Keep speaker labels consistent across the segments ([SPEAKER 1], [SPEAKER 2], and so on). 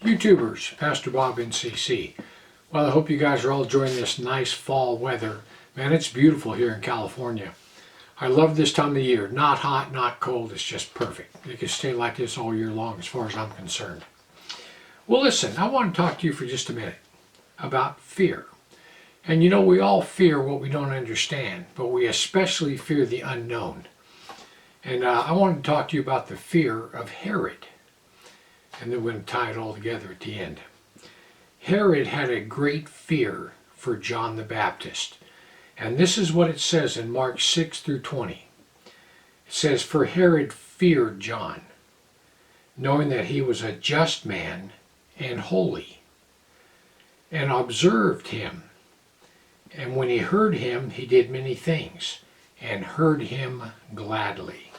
[SPEAKER 1] YouTubers, Pastor Bob NCC. Well, I hope you guys are all enjoying this nice fall weather. Man, it's beautiful here in California. I love this time of year. Not hot, not cold. It's just perfect. It can stay like this all year long as far as I'm concerned. Well, listen, I want to talk to you for just a minute about fear. And you know, we all fear what we don't understand, but we especially fear the unknown. And I wanted to talk to you about the fear of Herod. And then we're going to tie it all together at the end. Herod had a great fear for John the Baptist. And this is what it says in Mark 6 through 20. It says, "For Herod feared John, knowing that he was a just man and holy, and observed him. And when he heard him, he did many things, and heard him gladly."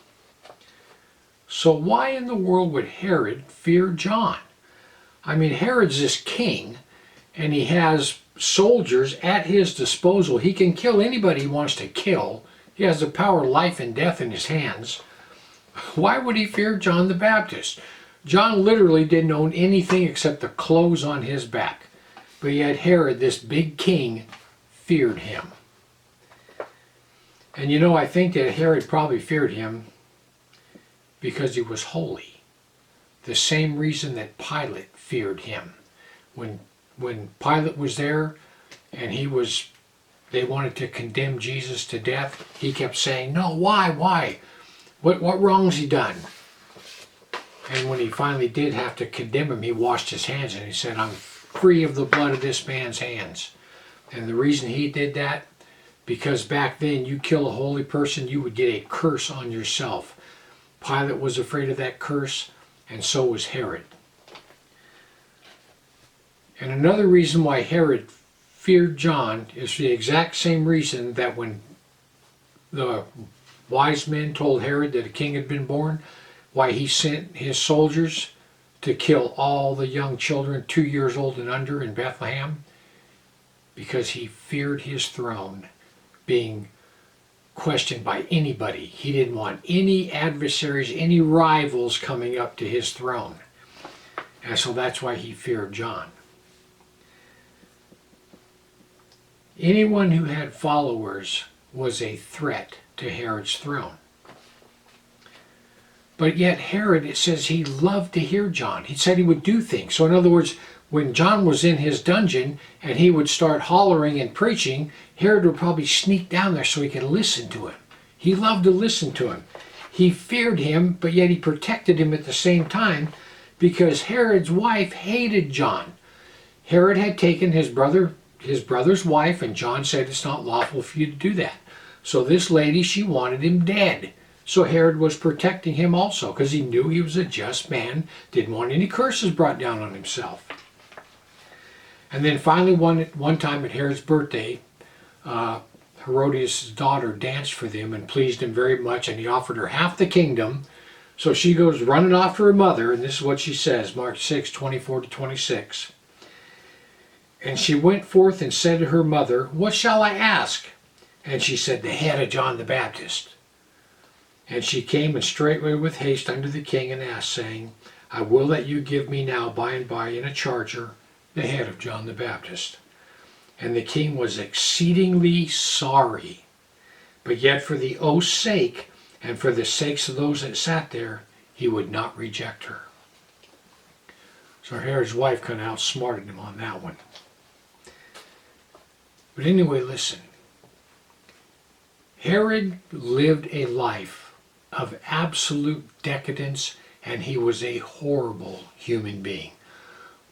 [SPEAKER 1] So why in the world would Herod fear John? I mean, Herod's this king, and he has soldiers at his disposal. He can kill anybody he wants to kill. He has the power of life and death in his hands. Why would he fear John the Baptist? John literally didn't own anything except the clothes on his back. But yet Herod, this big king, feared him. And you know, I think that Herod probably feared him because he was holy. The same reason that Pilate feared him. When Pilate was there and they wanted to condemn Jesus to death, he kept saying, "No, why? What wrong's he done?" And when he finally did have to condemn him, he washed his hands and he said, "I'm free of the blood of this man's hands." And the reason he did that, because back then you kill a holy person, you would get a curse on yourself. Pilate was afraid of that curse, and so was Herod. And another reason why Herod feared John is the exact same reason that when the wise men told Herod that a king had been born, why he sent his soldiers to kill all the young children 2 years old and under in Bethlehem, because he feared his throne being questioned by anybody. He didn't want any adversaries, any rivals coming up to his throne. And so that's why he feared John. Anyone who had followers was a threat to Herod's throne. But yet Herod, it says he loved to hear John. He said he would do things. So in other words, when John was in his dungeon and he would start hollering and preaching, Herod would probably sneak down there so he could listen to him. He loved to listen to him. He feared him, but yet he protected him at the same time, because Herod's wife hated John. Herod had taken his brother's wife, and John said, "It's not lawful for you to do that." So this lady, she wanted him dead. So Herod was protecting him also, because he knew he was a just man, didn't want any curses brought down on himself. And then finally one time at Herod's birthday, Herodias' daughter danced for them and pleased him very much, and he offered her half the kingdom. So she goes running off to her mother, and this is what she says, Mark 6, 24 to 26. "And she went forth and said to her mother, 'What shall I ask?' And she said, 'The head of John the Baptist.' And she came and straightway with haste unto the king and asked, saying, 'I will that you give me now by and by in a charger the head of John the Baptist.' And the king was exceedingly sorry, but yet for the oath's sake, and for the sakes of those that sat there, he would not reject her." So Herod's wife kind of outsmarted him on that one. But anyway, listen. Herod lived a life of absolute decadence, and he was a horrible human being.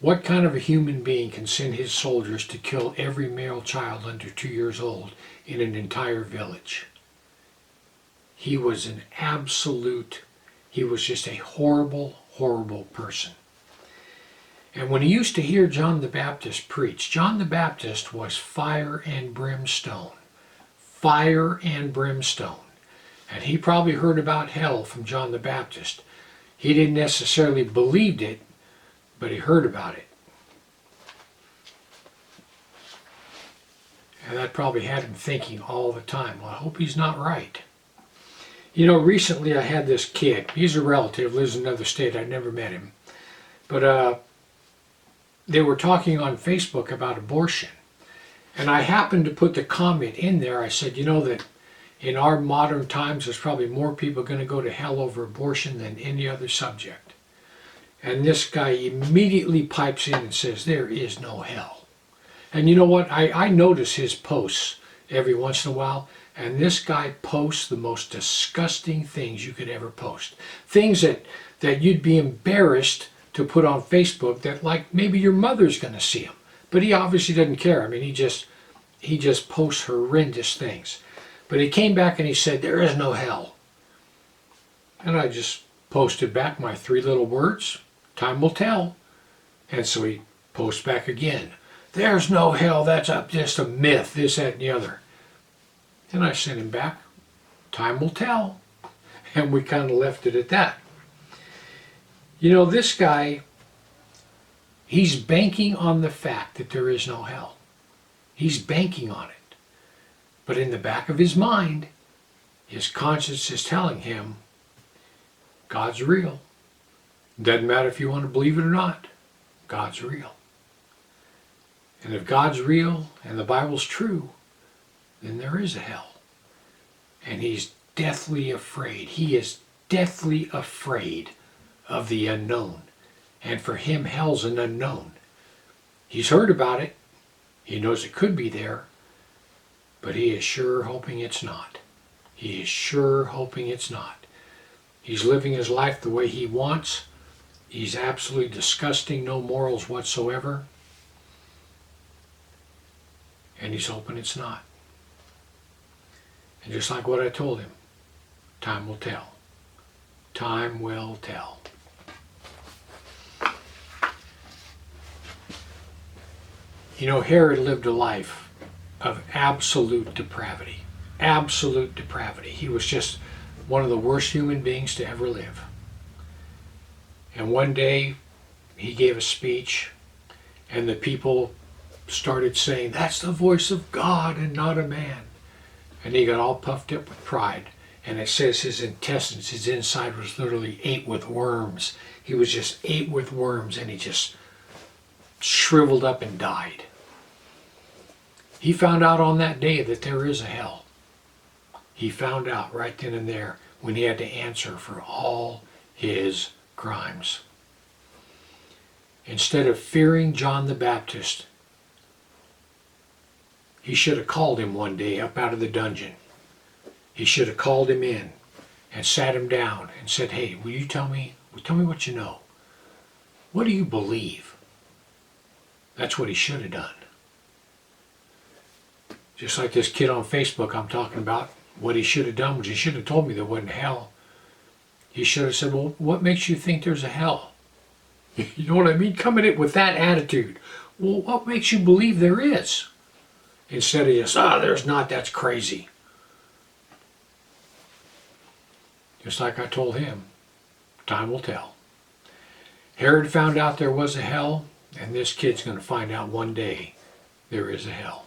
[SPEAKER 1] What kind of a human being can send his soldiers to kill every male child under 2 years old in an entire village? He was he was just a horrible, horrible person. And when he used to hear John the Baptist preach, John the Baptist was fire and brimstone. Fire and brimstone. And he probably heard about hell from John the Baptist. He didn't necessarily believe it, but he heard about it. And that probably had him thinking all the time, well, I hope he's not right. You know, recently I had this kid. He's a relative, lives in another state. I'd never met him. But they were talking on Facebook about abortion. And I happened to put the comment in there. I said, you know that in our modern times, there's probably more people going to go to hell over abortion than any other subject. And this guy immediately pipes in and says, there is no hell. And you know what? I notice his posts every once in a while. And this guy posts the most disgusting things you could ever post. Things that you'd be embarrassed to put on Facebook, that like maybe your mother's going to see them. But he obviously doesn't care. I mean, he just posts horrendous things. But he came back and he said, there is no hell. And I just posted back my 3 little words, time will tell. And so he posts back again, there's no hell, that's just a myth, this, that, and the other. And I sent him back, time will tell. And we kind of left it at that. You know, this guy, he's banking on the fact that there is no hell. He's banking on it. But in the back of his mind, his conscience is telling him, God's real. Doesn't matter if you want to believe it or not, God's real. And if God's real and the Bible's true, then there is a hell. And he's deathly afraid. He is deathly afraid of the unknown. And for him, hell's an unknown. He's heard about it. He knows it could be there. But he is sure hoping it's not. He is sure hoping it's not. He's living his life the way he wants. He's absolutely disgusting, no morals whatsoever. And he's hoping it's not. And just like what I told him, time will tell. Time will tell. You know, Herod lived a life of absolute depravity. Absolute depravity. He was just one of the worst human beings to ever live. And one day, he gave a speech, and the people started saying, that's the voice of God and not a man. And he got all puffed up with pride. And it says his intestines, his inside was literally ate with worms. He was just ate with worms, and he just shriveled up and died. He found out on that day that there is a hell. He found out right then and there when he had to answer for all his crimes. Instead of fearing John the Baptist, he should have called him one day up out of the dungeon. He should have called him in and sat him down and said, hey, will you tell me what you know? What do you believe? That's what he should have done. Just like this kid on Facebook I'm talking about, what he should have done was he should have told me there wasn't hell. He should have said, well, what makes you think there's a hell? You know what I mean? Come at it with that attitude. Well, what makes you believe there is? Instead of just, there's not, that's crazy. Just like I told him, time will tell. Herod found out there was a hell, and this kid's going to find out one day there is a hell.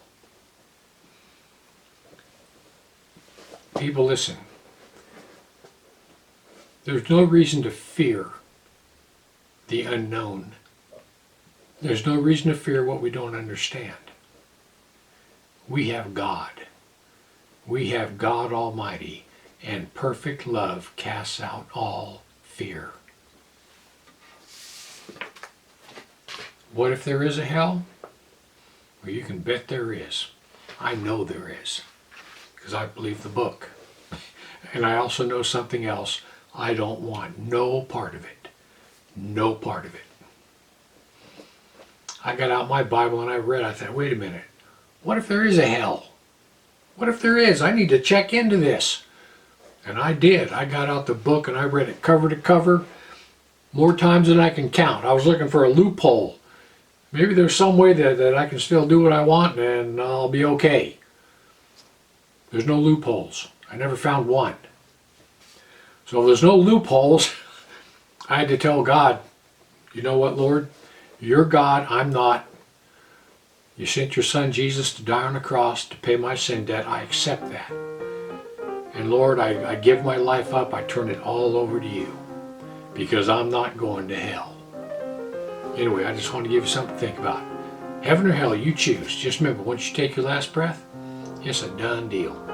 [SPEAKER 1] People, listen. There's no reason to fear the unknown. There's no reason to fear what we don't understand. We have God. We have God Almighty, and perfect love casts out all fear. What if there is a hell? Well, you can bet there is. I know there is, because I believe the book. And I also know something else. I don't want no part of it. No part of it. I got out my Bible and I read. I thought, wait a minute. What if there is a hell? What if there is? I need to check into this. And I did. I got out the book and I read it cover to cover more times than I can count. I was looking for a loophole. Maybe there's some way that I can still do what I want and I'll be okay. There's no loopholes. I never found one. So if there's no loopholes, I had to tell God, you know what, Lord? You're God, I'm not. You sent your son Jesus to die on the cross to pay my sin debt. I accept that. And Lord, I give my life up. I turn it all over to you because I'm not going to hell. Anyway, I just want to give you something to think about. Heaven or hell, you choose. Just remember, once you take your last breath, it's a done deal.